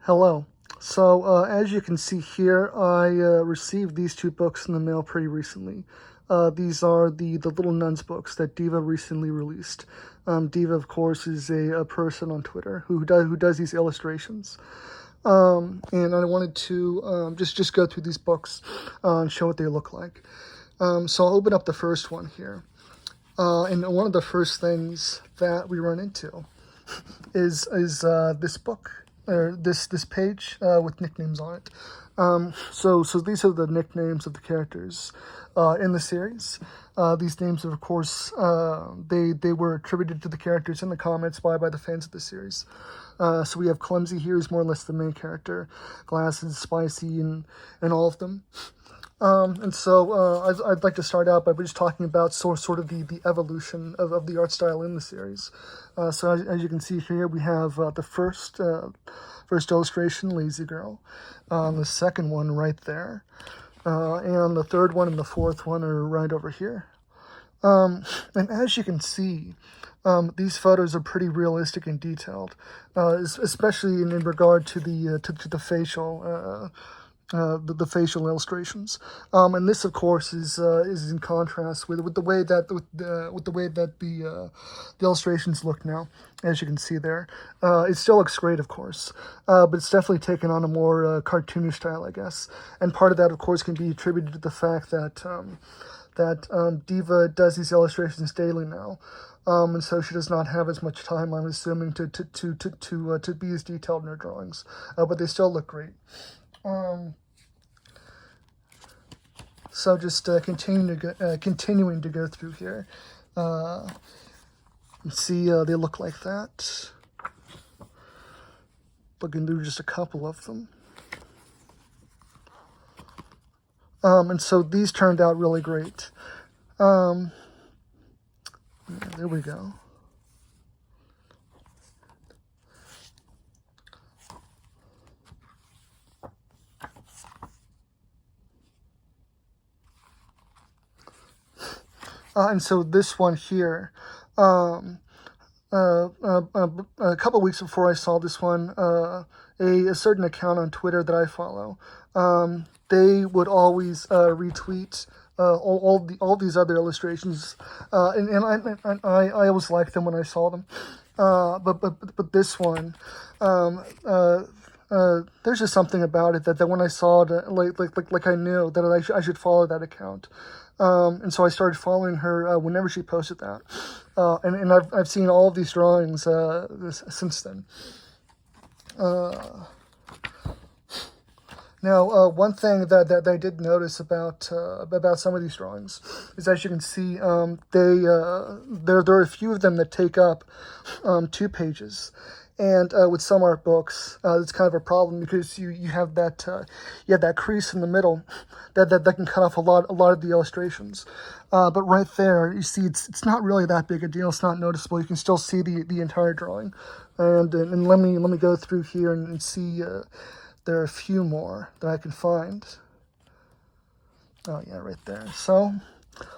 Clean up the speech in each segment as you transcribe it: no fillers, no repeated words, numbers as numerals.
Hello. So, as you can see here, I received these two books in the mail pretty recently. These are the Little Nuns books that Diva recently released. Diva, of course, is a person on Twitter who does these illustrations. And I wanted to just go through these books and show what they look like. So I'll open up the first one here. And one of the first things that we run into is this book, or this page with nicknames on it. So these are the nicknames of the characters in the series. These names, of course, they were attributed to the characters in the comments by the fans of the series. So we have Clumsy here, who's more or less the main character. Glasses, Spicy, and all of them. And so I'd like to start out by just talking about sort of the evolution of the art style in the series. So as you can see here, we have the first illustration, Lazy Girl, the second one right there, and the third one and the fourth one are right over here. And as you can see, these photos are pretty realistic and detailed, especially in regard to the facial. The facial illustrations, and this, of course, is in contrast with the way that the illustrations look now. As you can see there, it still looks great, of course, but it's definitely taken on a more cartoonish style, I guess. And part of that, of course, can be attributed to the fact that Diva does these illustrations daily now. And so she does not have as much time, I'm assuming, to be as detailed in her drawings, but they still look great. So just continuing to go through here. You see, they look like that. Looking through just a couple of them. And so these turned out really great. There we go. And so this one here, a couple weeks before I saw this one, a certain account on Twitter that I follow, they would always retweet all these other illustrations, and I always liked them when I saw them, but this one, there's just something about it that when I saw it, like I knew that I should follow that account. And so I started following her whenever she posted that, and I've seen all of these drawings since then. Now, one thing that I did notice about some of these drawings is, as you can see, there are a few of them that take up 2 pages. And with some art books, it's kind of a problem because you have that crease in the middle that can cut off a lot of the illustrations. But right there, you see, it's not really that big a deal. It's not noticeable. You can still see the entire drawing. And let me go through here and see. There are a few more that I can find. Oh yeah, right there. So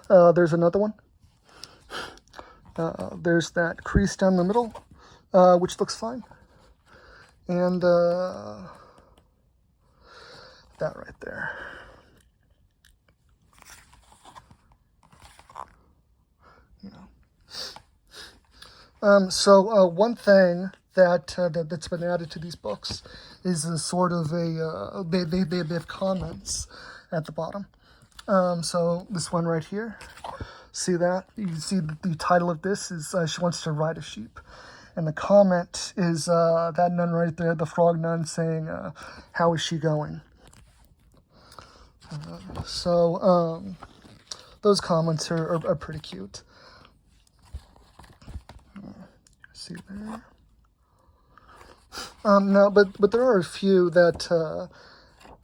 there's another one. There's that crease down the middle. Which looks fine. And that right there. So one thing that's been added to these books is a sort of they have comments at the bottom. So this one right here, see that? You can see the title of this is She Wants to Ride a Sheep. And the comment is that nun right there, the frog nun, saying, how is she going? So those comments are pretty cute. See there? No, but there are a few that,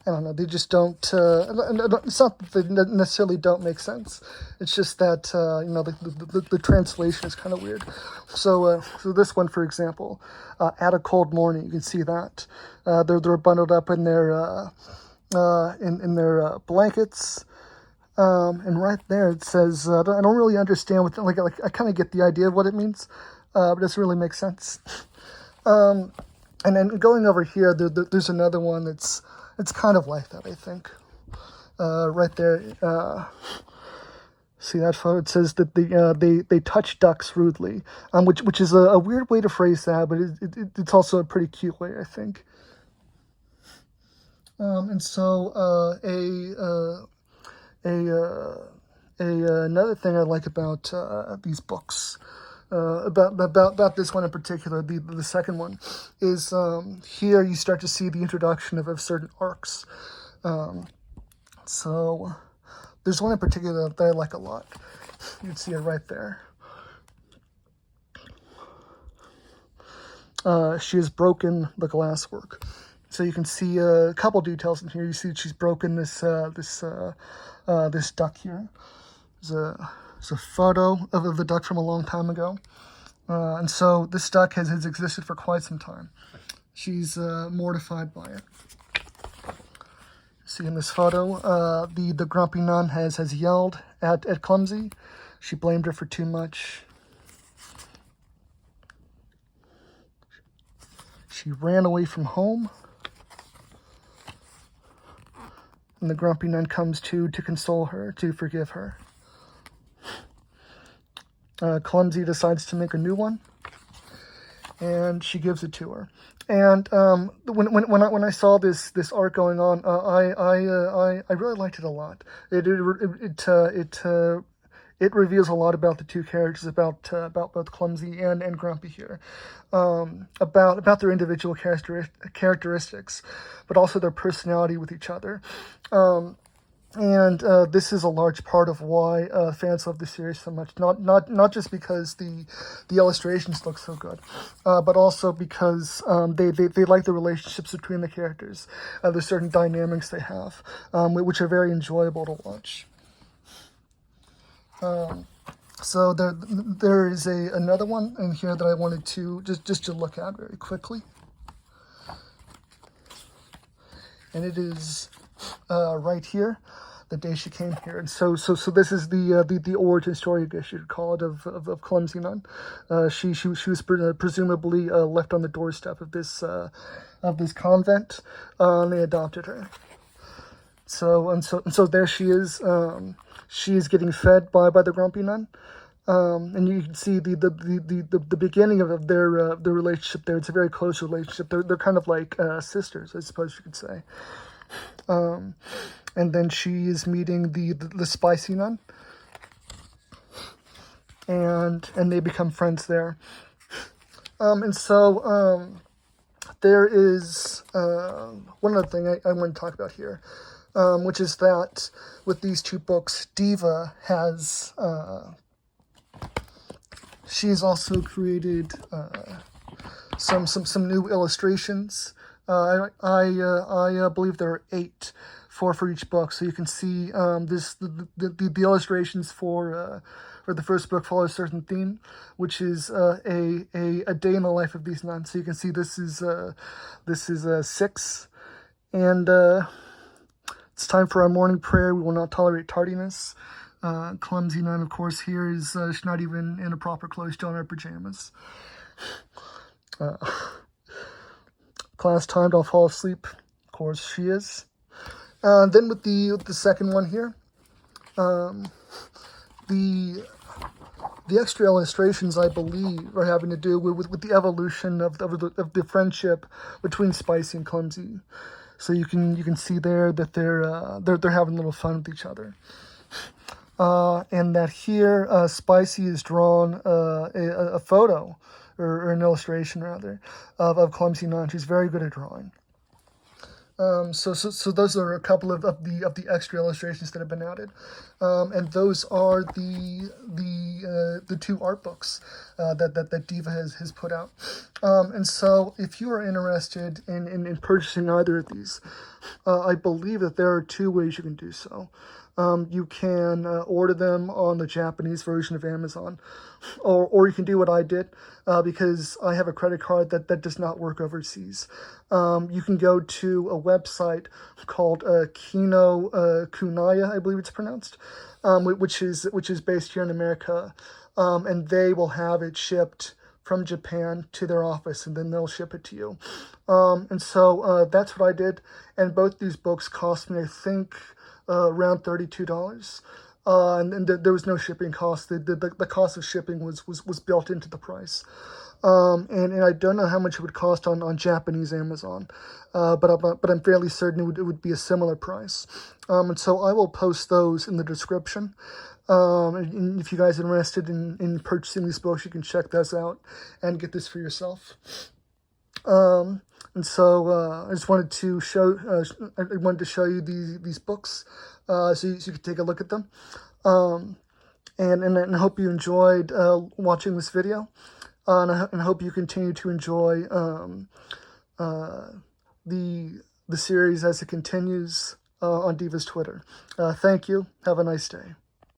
I don't know, they just don't, it's not that they necessarily don't make sense. It's just that, the translation is kind of weird. So this one, for example, At a Cold Morning, you can see that. They're bundled up in their blankets. And right there it says, I don't really understand what, I kind of get the idea of what it means, but it doesn't really make sense. And then going over here, there's another one it's kind of like that, I think. Right there, see that photo? It says that they touch ducks rudely, which is a weird way to phrase that, but it's also a pretty cute way, I think. And so another thing I like about these books, about this one in particular, the second one, is here you start to see the introduction of certain arcs. So there's one in particular that I like a lot. You can see it right there. She has broken the glasswork. So you can see a couple details in here. You see she's broken this duck here. There's a photo of the duck from a long time ago. And so this duck has existed for quite some time. She's mortified by it. See in this photo, the grumpy nun has yelled at Clumsy. She blamed her for too much. She ran away from home. And the grumpy nun comes to console her, to forgive her. Clumsy decides to make a new one, and she gives it to her. And when I saw this arc going on, I really liked it a lot. It reveals a lot about the two characters, about both Clumsy and Grumpy here, about their individual characteristics, but also their personality with each other. And this is a large part of why fans love the series so much. Not just because the illustrations look so good, but also because they like the relationships between the characters. There's certain dynamics they have, which are very enjoyable to watch. So there is another one in here that I wanted to just to look at very quickly, and it is right here, the day she came here. And so this is the origin story, I guess you'd call it, of Clumsy Nun. She was presumably left on the doorstep of this convent, and they adopted her. So there she is. She is getting fed by the grumpy nun, and you can see the beginning of their relationship there. It's a very close relationship. They're kind of like sisters, I suppose you could say. And then she is meeting the spicy nun, and they become friends there. And so there is one other thing I want to talk about here, which is that with these two books, Diva has she's also created some new illustrations. I believe there are 8 for each book, so you can see the illustrations for the first book follow a certain theme, which is a day in the life of these nuns. So you can see this is 6, and it's time for our morning prayer. We will not tolerate tardiness. Clumsy nun, of course, here is she's not even in a proper clothes, still in her pajamas. Class timed, I'll fall asleep. Of course, she is. Then with the second one here, the extra illustrations, I believe, are having to do with the evolution of the friendship between Spicy and Clumsy. So you can see there that they're having a little fun with each other. And that here, Spicy has drawn a photo, or an illustration rather, of Clumsy Nun. She's very good at drawing. So those are a couple of the extra illustrations that have been added, and those are the 2 art books that Diva has put out. And so if you are interested in purchasing either of these, I believe that there are 2 ways you can do so. You can order them on the Japanese version of Amazon, or you can do what I did, because I have a credit card that does not work overseas. You can go to a website called Kino Kunaya, I believe it's pronounced, which is based here in America, and they will have it shipped from Japan to their office, and then they'll ship it to you. And so that's what I did. And both these books cost me, I think, around $32. And there was no shipping cost. The cost of shipping was built into the price. And I don't know how much it would cost on Japanese Amazon, but I'm fairly certain it would be a similar price. And so I will post those in the description. And if you guys are interested in purchasing these books, you can check those out and get this for yourself. And so I just wanted to show you these books, so you could take a look at them. And I hope you enjoyed watching this video. And I hope you continue to enjoy the series as it continues on Diva's Twitter. Thank you. Have a nice day.